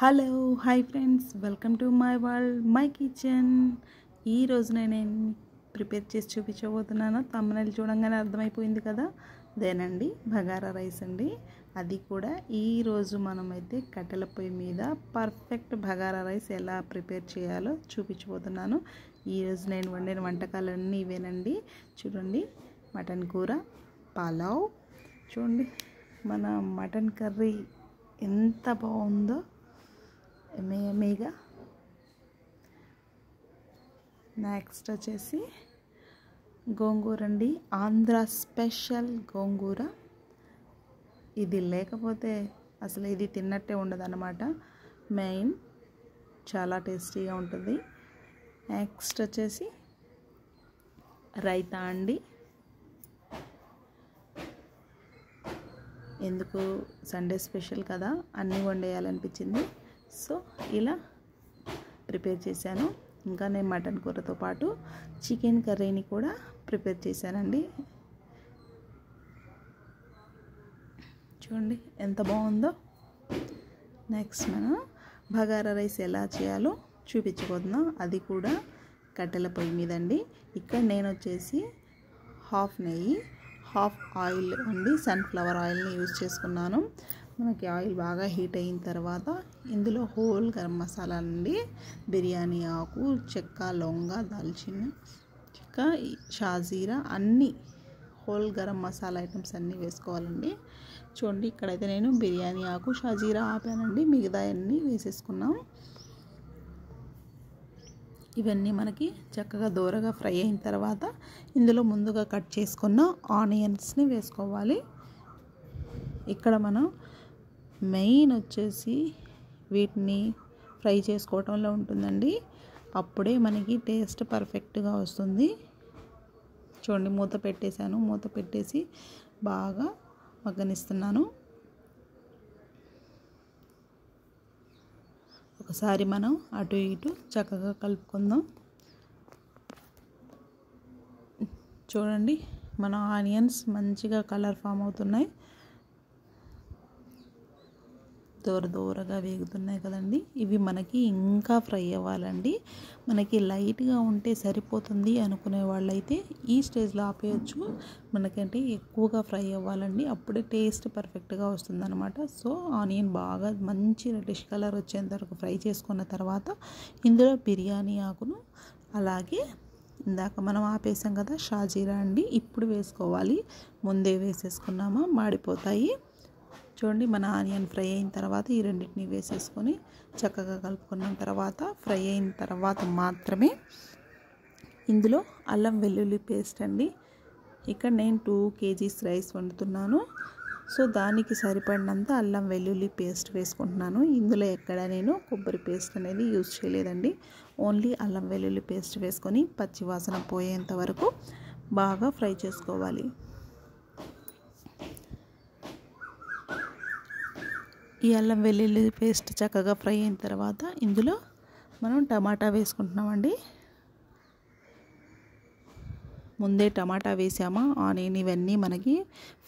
Hello hi friends, welcome to my world my kitchen. ఈరోజు నేను prepare చేసి చూపించబోతున్నాను. తమ్మునేలు చూడంగానే అర్థమైపోయింది కదా, అదేనండి బగారా రైస్ అండి. అది కూడా ఈరోజు మనమైతే కట్టెల పొయ్యి మీద పర్ఫెక్ట్ బగారా రైస్ ఎలా ప్రిపేర్ చేయాలో చూపించబోతున్నాను. ఈరోజు నేను వండిన వంటకాలన్నీ ఇవేనండి. చూడండి, మటన్ కూర, పలావ్, చూడండి మన మటన్ కర్రీ ఎంత బాగుందో, ఎమ్మీగా. నెక్స్ట్ వచ్చేసి గోంగూర అండి, ఆంధ్ర స్పెషల్ గోంగూర. ఇది లేకపోతే అసలు ఇది తిన్నట్టే ఉండదు అన్నమాట. మెయిన్ చాలా టేస్టీగా ఉంటుంది. నెక్స్ట్ వచ్చేసి రైతా అండి. ఎందుకు సండే స్పెషల్ కదా, అన్నీ వండేయాలనిపించింది, సో ఇలా ప్రిపేర్ చేశాను. ఇంకా నేను మటన్ కూరతో పాటు చికెన్ కర్రీని కూడా ప్రిపేర్ చేశానండి. చూడండి ఎంత బాగుందో. నెక్స్ట్ మనం బగారా రైస్ ఎలా చేయాలో చూపించబోతున్నాం. అది కూడా కట్టెల పొయ్యి మీద అండి. ఇక్కడ నేను వచ్చేసి హాఫ్ నెయ్యి, హాఫ్ ఆయిల్ అండి, సన్ఫ్లవర్ ఆయిల్ని యూజ్ చేసుకున్నాను. మనకి ఆయిల్ బాగా హీట్ అయిన తర్వాత ఇందులో హోల్ గరం మసాలా అండి, బిర్యానీ ఆకు, చెక్క, లవంగ, దాల్చిన చెక్క, షాజీరా, అన్నీ హోల్ గరం మసాలా ఐటమ్స్ అన్నీ వేసుకోవాలండి. చూడండి, ఇక్కడైతే నేను బిర్యానీ ఆకు, షాజీరా ఆపానండి, మిగతా అన్నీ వేసేసుకున్నాం. ఇవన్నీ మనకి చక్కగా దోరగా ఫ్రై అయిన తర్వాత ఇందులో ముందుగా కట్ చేసుకున్న ఆనియన్స్ని వేసుకోవాలి. ఇక్కడ మనం మెయిన్ వచ్చేసి వీటిని ఫ్రై చేసుకోవటంలో ఉంటుందండి. అప్పుడే మనకి టేస్ట్ పర్ఫెక్ట్గా వస్తుంది. చూడండి, మూత పెట్టేశాను. మూత పెట్టేసి బాగా మగ్గనిస్తున్నాను. ఒకసారి మనం అటు ఇటు చక్కగా కలుపుకుందాం. చూడండి, మన ఆనియన్స్ మంచిగా కలర్ ఫామ్ అవుతున్నాయి, దూరగా వేగుతున్నాయి కదండి. ఇవి మనకి ఇంకా ఫ్రై అవ్వాలండి. మనకి లైట్గా ఉంటే సరిపోతుంది అనుకునే వాళ్ళైతే ఈ స్టేజ్లో ఆపేయచ్చు. మనకంటే ఎక్కువగా ఫ్రై అవ్వాలండి, అప్పుడే టేస్ట్ పర్ఫెక్ట్గా వస్తుందన్నమాట. సో ఆనియన్ బాగా మంచి రెడ్డిష్ కలర్ వచ్చేంత వరకు ఫ్రై చేసుకున్న తర్వాత ఇందులో బిర్యానీ ఆకును, అలాగే ఇందాక మనం ఆపేసాం కదా షాజీరా అండి, ఇప్పుడు వేసుకోవాలి. ముందే వేసేసుకున్నామా మాడిపోతాయి. చూడండి, మన ఆనియన్ ఫ్రై అయిన తర్వాత ఈ రెండింటిని వేసేసుకొని చక్కగా కలుపుకున్న తర్వాత ఫ్రై అయిన తర్వాత మాత్రమే ఇందులో అల్లం వెల్లుల్లి పేస్ట్ అండి. ఇక్కడ నేను 2 kgs రైస్ వండుతున్నాను, సో దానికి సరిపడినంత అల్లం వెల్లుల్లి పేస్ట్ వేసుకుంటున్నాను. ఇందులో ఎక్కడ నేను కొబ్బరి పేస్ట్ అనేది యూజ్ చేయలేదండి. ఓన్లీ అల్లం వెల్లుల్లి పేస్ట్ వేసుకొని పచ్చివాసన పోయేంత వరకు బాగా ఫ్రై చేసుకోవాలి. ఈ అల్లం వెల్లుల్లి పేస్ట్ చక్కగా ఫ్రై అయిన తర్వాత ఇందులో మనం టమాటా వేసుకుంటున్నామండి. ముందే టమాటా వేసామా, ఆనియన్ ఇవన్నీ మనకి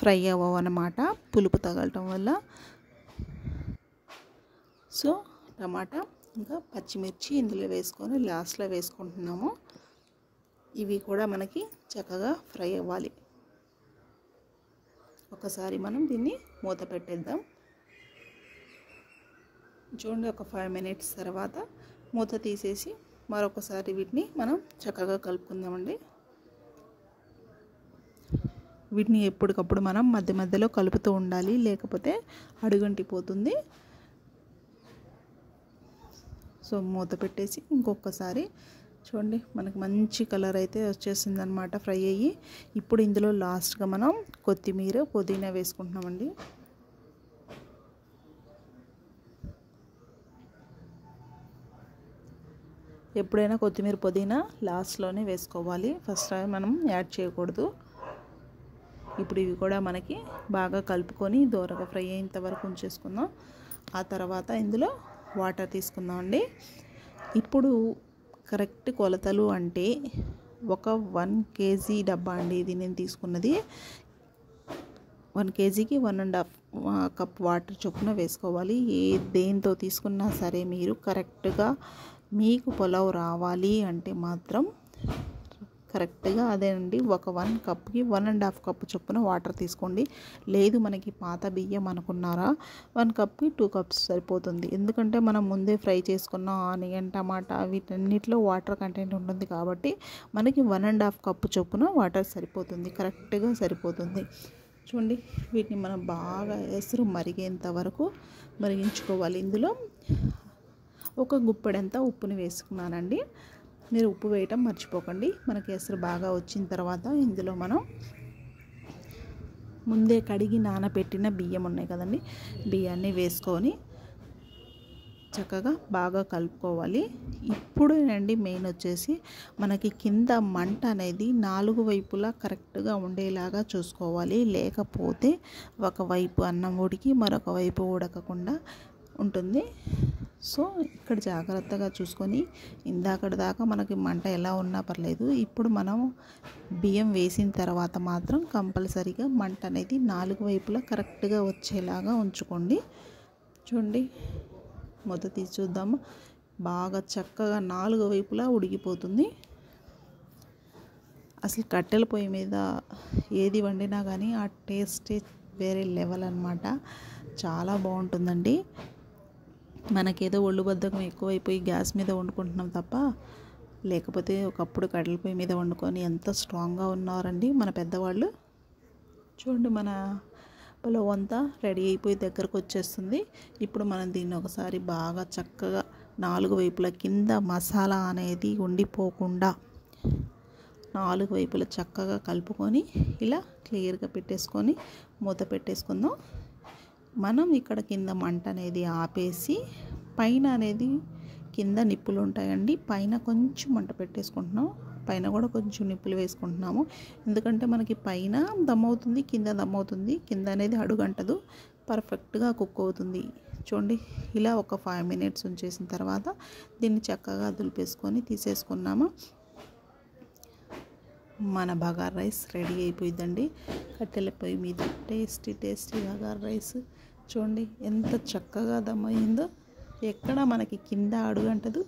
ఫ్రై అవ్వవు అన్నమాట, పులుపు తగలటం వల్ల. సో టమాటా ఇంకా పచ్చిమిర్చి ఇందులో వేసుకొని లాస్ట్లో వేసుకుంటున్నాము. ఇవి కూడా మనకి చక్కగా ఫ్రై అవ్వాలి. ఒకసారి మనం దీన్ని మూత పెట్టేద్దాం. చూడండి, ఒక 5 minutes తర్వాత మూత తీసేసి మరొకసారి వీటిని మనం చక్కగా కలుపుకుందామండి. వీటిని ఎప్పటికప్పుడు మనం మధ్య మధ్యలో కలుపుతూ ఉండాలి, లేకపోతే అడుగంటిపోతుంది. సో మూత పెట్టేసి ఇంకొకసారి చూడండి, మనకు మంచి కలర్ అయితే వచ్చేసింది అనమాట ఫ్రై అయ్యి. ఇప్పుడు ఇందులో లాస్ట్గా మనం కొత్తిమీర, పుదీనా వేసుకుంటున్నామండి. ఎప్పుడైనా కొత్తిమీర, పుదీనా లాస్ట్లోనే వేసుకోవాలి, ఫస్ట్ టైం మనం యాడ్ చేయకూడదు. ఇప్పుడు ఇవి కూడా మనకి బాగా కలుపుకొని దూరగా ఫ్రై అయ్యేంత వరకు ఉంచేసుకుందాం. ఆ తర్వాత ఇందులో వాటర్ తీసుకుందామండి. ఇప్పుడు కరెక్ట్ కొలతలు అంటే ఒక 1 kg డబ్బా అండి ఇది నేను తీసుకున్నది. 1 kgకి 1.5 కప్ వాటర్ చొప్పున వేసుకోవాలి. దేంతో తీసుకున్నా సరే మీరు కరెక్ట్గా మీకు పులావ్ రావాలి అంటే మాత్రం కరెక్ట్గా అదేనండి, ఒక 1 కప్కి 1.5 కప్ చొప్పున వాటర్ తీసుకోండి. లేదు మనకి పాత బియ్యం అనుకున్నారా 1 కప్కి 2 కప్స్ సరిపోతుంది. ఎందుకంటే మనం ముందే ఫ్రై చేసుకున్న ఆనియన్, టమాటా వీటన్నిటిలో వాటర్ కంటెంట్ ఉంటుంది కాబట్టి మనకి 1.5 కప్ చొప్పున వాటర్ సరిపోతుంది, కరెక్ట్గా సరిపోతుంది. చూడండి, వీటిని మనం బాగా ఎసురు మరిగేంత వరకు మరిగించుకోవాలి. ఇందులో ఒక గుప్పెడంతా ఉప్పుని వేసుకున్నానండి. మీరు ఉప్పు వేయటం మర్చిపోకండి. మనకి ఎసురు బాగా వచ్చిన తర్వాత ఇందులో మనం ముందే కడిగి నానబెట్టిన బియ్యం ఉన్నాయి కదండి, బియ్యాన్ని వేసుకొని చక్కగా బాగా కలుపుకోవాలి. ఇప్పుడేనండి మెయిన్ వచ్చేసి మనకి కింద మంట అనేది 4 వైపులా కరెక్ట్గా ఉండేలాగా చూసుకోవాలి. లేకపోతే ఒకవైపు అన్నం ఉడికి మరొక వైపు ఉడకకుండా ఉంటుంది. సో ఇక్కడ జాగ్రత్తగా చూసుకొని, ఇందాకటి దాకా మనకి మంట ఎలా ఉన్నా పర్లేదు, ఇప్పుడు మనం బియ్యం వేసిన తర్వాత మాత్రం కంపల్సరీగా మంట అనేది 4 వైపులా కరెక్ట్గా వచ్చేలాగా ఉంచుకోండి. చూడండి, మూత తీసి చూద్దాము. బాగా చక్కగా 4 వైపులా ఉడికిపోతుంది. అసలు కట్టెల పొయ్యి మీద ఏది వండినా కానీ ఆ టేస్టే వేరే లెవెల్ అన్నమాట. చాలా బాగుంటుందండి. మనకేదో ఒళ్ళు బద్ధకం ఎక్కువైపోయి గ్యాస్ మీద వండుకుంటున్నాం తప్ప, లేకపోతే ఒకప్పుడు కట్టెల పొయ్యి మీద వండుకొని ఎంత స్ట్రాంగ్గా ఉన్నారండి మన పెద్దవాళ్ళు. చూడండి, మన పులావ్ అంతా రెడీ అయిపోయి దగ్గరకు వచ్చేస్తుంది. ఇప్పుడు మనం దీన్ని ఒకసారి బాగా చక్కగా 4 వైపుల కింద మసాలా అనేది ఉండిపోకుండా 4 వైపులా చక్కగా కలుపుకొని ఇలా క్లియర్గా పెట్టేసుకొని మూత పెట్టేసుకుందాం. మనం ఇక్కడ కింద మంట అనేది ఆపేసి పైన అనేది కింద నిప్పులు ఉంటాయండి, పైన కొంచెం మంట పెట్టేసుకుంటున్నాం. పైన కూడా కొంచెం నిప్పులు వేసుకుంటున్నాము. ఎందుకంటే మనకి పైన దమ్ అవుతుంది, కింద దమ్ అవుతుంది. కింద అనేది అడుగంటదు, పర్ఫెక్ట్గా కుక్ అవుతుంది. చూడండి, ఇలా ఒక 5 మినిట్స్ ఉంచేసిన తర్వాత దీన్ని చక్కగా దులిపేసుకొని తీసేసుకున్నాము. మన బగార్ రైస్ రెడీ అయిపోయిందండి. కట్టెల పొయ్యి మీద టేస్టీ బగార్ రైస్. చూడండి ఎంత చక్కగా దమ్ అయిందో. ఎక్కడ మనకి కింద అడుగంటదు,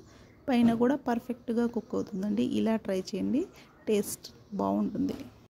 పైన కూడా పర్ఫెక్ట్గా కుక్ అవుతుందండి. ఇలా ట్రై చేయండి, టేస్ట్ బాగుంటుంది.